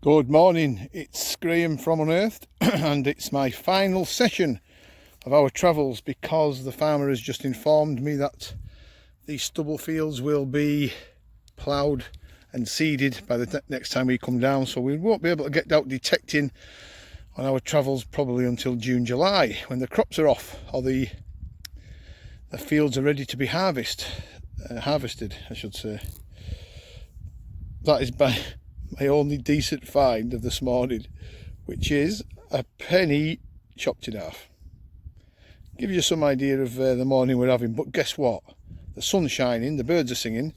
Good morning, it's Graham from Unearthed and it's my final session of our travels because the farmer has just informed me that these stubble fields will be ploughed and seeded by the next time we come down, so we won't be able to get out detecting on our travels probably until June, July, when the crops are off or the fields are ready to be harvested, I should say. That is my only decent find of this morning, which is a penny chopped in half. Give you some idea of the morning we're having, but guess what? The sun's shining, the birds are singing,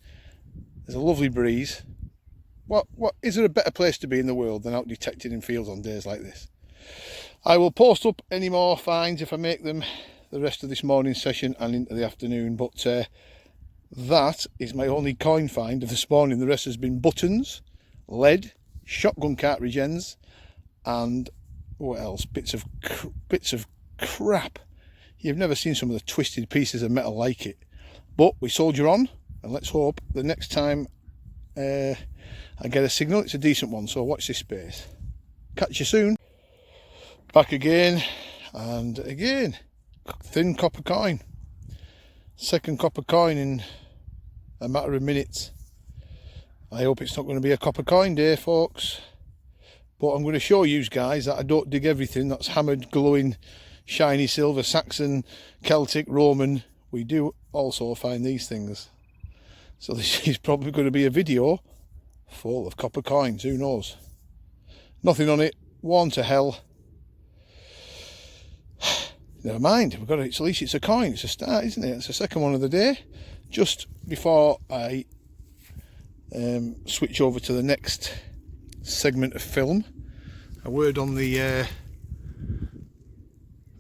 there's a lovely breeze. What is there a better place to be in the world than out detecting in fields on days like this? I will post up any more finds if I make them the rest of this morning session and into the afternoon, but that is my only coin find of this morning. The rest has been buttons, lead, shotgun cartridge ends, and what else? Bits of crap. You've never seen some of the twisted pieces of metal like it. But we soldier on, and let's hope the next time I get a signal it's a decent one. So watch this space. Catch you soon. Back again and again. Thin copper coin. Second copper coin in a matter of minutes. I hope it's not going to be a copper coin day, folks, but I'm going to show you guys that I don't dig everything that's hammered, glowing, shiny silver, Saxon, Celtic, Roman. We do also find these things, so this is probably going to be a video full of copper coins. Who knows? Nothing on it, worn to hell. Never mind, we've got it. At least it's a coin. It's a start, isn't it? It's the second one of the day. Just before I switch over to the next segment of film, a word on the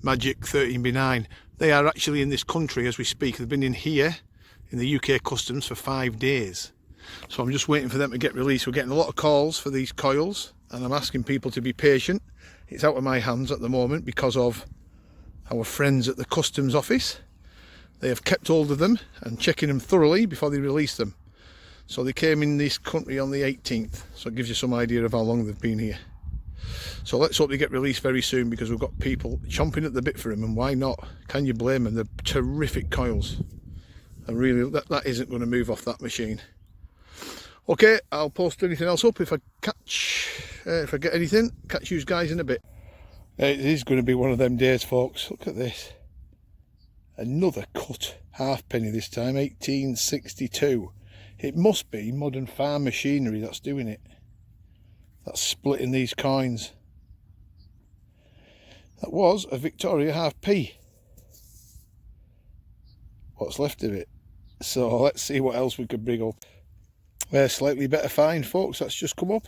Magic 13B9. They are actually in this country as we speak. They've been in here in the UK Customs for 5 days, so I'm just waiting for them to get released. We're getting a lot of calls for these coils and I'm asking people to be patient. It's out of my hands at the moment because of our friends at the customs office. They have kept hold of them and checking them thoroughly before they release them. So they came in this country on the 18th, so it gives you some idea of how long they've been here. So let's hope they get released very soon, because we've got people chomping at the bit for them, and why not? Can you blame them? They're terrific coils. And really, that isn't going to move off that machine. Okay, I'll post anything else up if I get anything. Catch you guys in a bit. It is going to be one of them days, folks. Look at this. Another cut halfpenny this time, 1862. It must be modern farm machinery that's doing it. That's splitting these coins. That was a Victoria half p. What's left of it. So let's see what else we could bring up. Slightly better find, folks. That's just come up.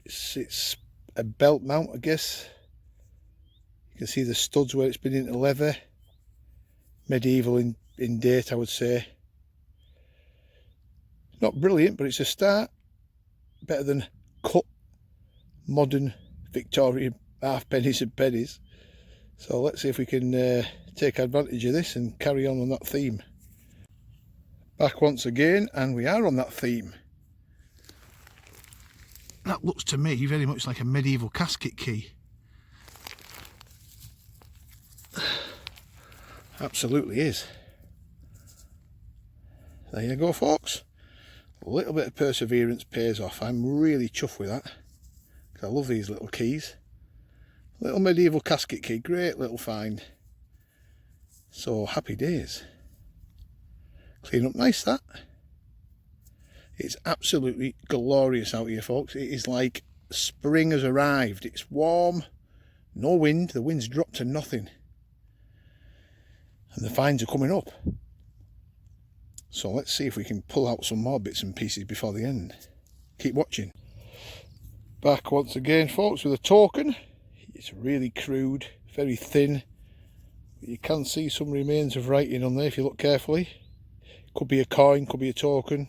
It's a belt mount, I guess. You can see the studs where it's been into leather. Medieval in date, I would say. Not brilliant, but it's a start. Better than cut modern Victorian halfpennies and pennies. So let's see if we can take advantage of this and carry on that theme. Back once again, and we are on that theme. That looks to me very much like a medieval casket key. Absolutely is. There you go, folks. A little bit of perseverance pays off. I'm really chuffed with that, because I love these little keys. Little medieval casket key, great little find. So happy days. Clean up nice, that. It's absolutely glorious out here, folks. It is like spring has arrived. It's warm, no wind. The wind's dropped to nothing. And the finds are coming up. So let's see if we can pull out some more bits and pieces before the end. Keep watching. Back once again, folks, with a token. It's really crude, very thin. But you can see some remains of writing on there if you look carefully. Could be a coin, could be a token.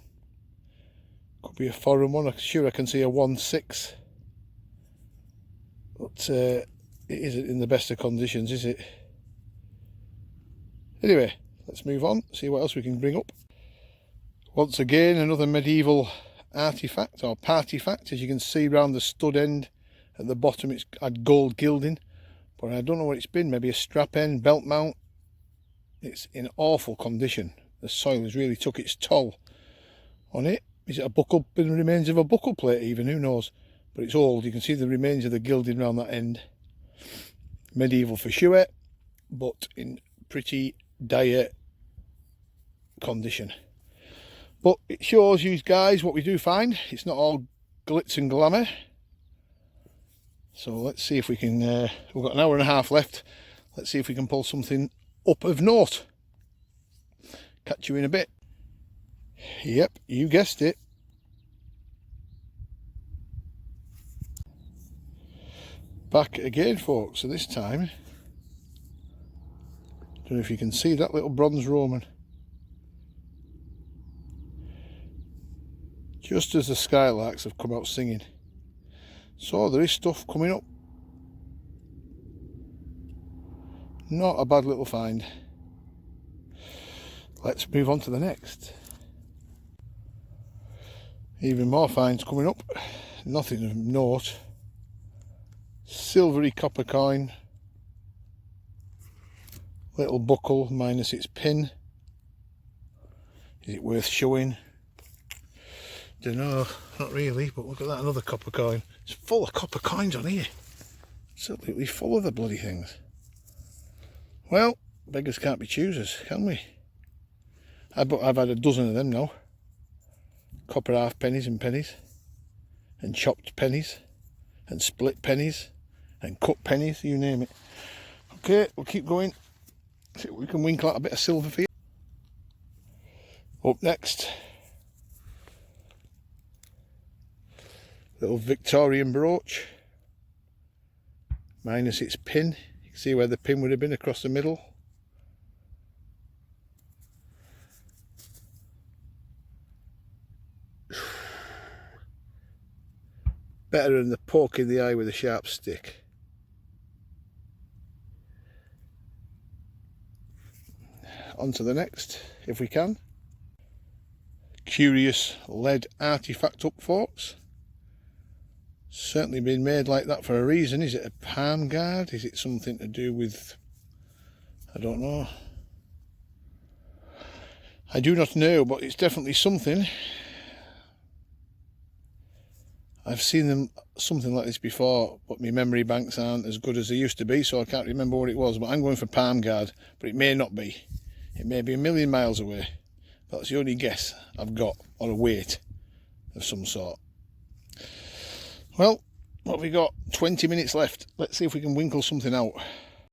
Could be a foreign one. I'm sure I can see a 1/6. But it isn't in the best of conditions, is it? Anyway, let's move on, see what else we can bring up. Once again, another medieval artifact or partifact. As you can see round the stud end at the bottom, it's had gold gilding, but I don't know what it's been. Maybe a strap end, belt mount. It's in awful condition. The soil has really took its toll on it. Is it a buckle, the remains of a buckle plate even, who knows? But it's old. You can see the remains of the gilding around that end. Medieval for sure, but in pretty dire condition. But it shows you guys what we do find. It's not all glitz and glamour. So let's see if we can, we've got an hour and a half left. Let's see if we can pull something up of note. Catch you in a bit. Yep, you guessed it. Back again, folks. So this time, don't know if you can see that little bronze Roman. Just as the skylarks have come out singing. So there is stuff coming up. Not a bad little find. Let's move on to the next. Even more finds coming up. Nothing of note. Silvery copper coin. Little buckle minus its pin. Is it worth showing? Don't know, not really, but look at that, another copper coin. It's full of copper coins on here. Absolutely full of the bloody things. Well, beggars can't be choosers, can we? I've had a dozen of them now. Copper half pennies and pennies. And chopped pennies. And split pennies. And cut pennies, you name it. Okay, we'll keep going. See if we can winkle out a bit of silver for you. Up next. Little Victorian brooch. Minus its pin. You can see where the pin would have been across the middle. Better than the poke in the eye with a sharp stick. On to the next, if we can. Curious lead artifact up, folks. Certainly been made like that for a reason. Is it a palm guard? Is it something to do with, I don't know. I do not know, but it's definitely something. I've seen them something like this before, but my memory banks aren't as good as they used to be, so I can't remember what it was. But I'm going for palm guard, but it may not be. It may be a million miles away. That's the only guess I've got on a weight of some sort. Well, what have we got? 20 minutes left. Let's see if we can winkle something out.